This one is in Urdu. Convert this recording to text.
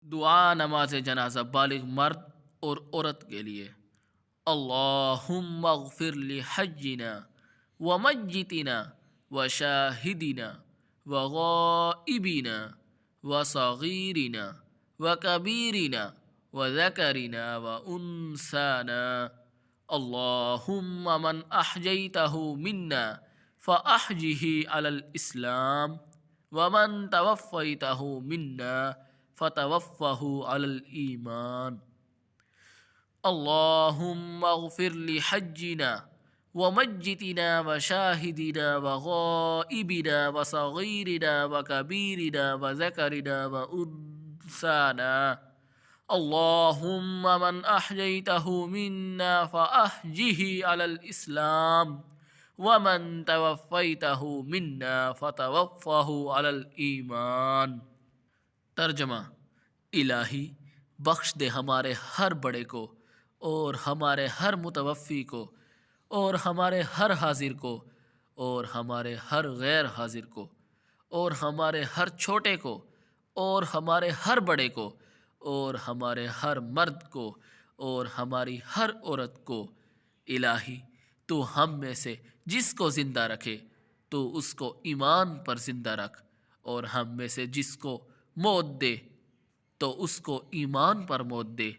دعا نماز جنازہ بالغ مرد اور عورت کے لیے۔ اللہم اغفر لحجنا ومجتنا وشاہدنا وغائبنا وصغیرنا وکبیرنا وذکرنا وانسانا۔ اللہم من احجیتہ منا فاحجہ علی الاسلام ومن توفیتہ منا فتوفہ علی الایمان۔ اللہم اغفر لحجنا ومجتنا وشاہدنا وغائبنا وصغیرنا وکبیرنا وذکرنا وانسانا۔ اللہم من احییتہ منا فاحجہ علی الاسلام ومن توفیتہ منا فتوفہ علی الایمان۔ ترجمہ: الہی بخش دے ہمارے ہر بڑے کو اور ہمارے ہر متوفی کو اور ہمارے ہر حاضر کو اور ہمارے ہر غیر حاضر کو اور ہمارے ہر چھوٹے کو اور ہمارے ہر بڑے کو اور ہمارے ہر مرد کو اور ہماری ہر عورت کو۔ الہی تو ہم میں سے جس کو زندہ رکھے تو اس کو ایمان پر زندہ رکھ، اور ہم میں سے جس کو موت دے تو اس کو ایمان پر موت دے۔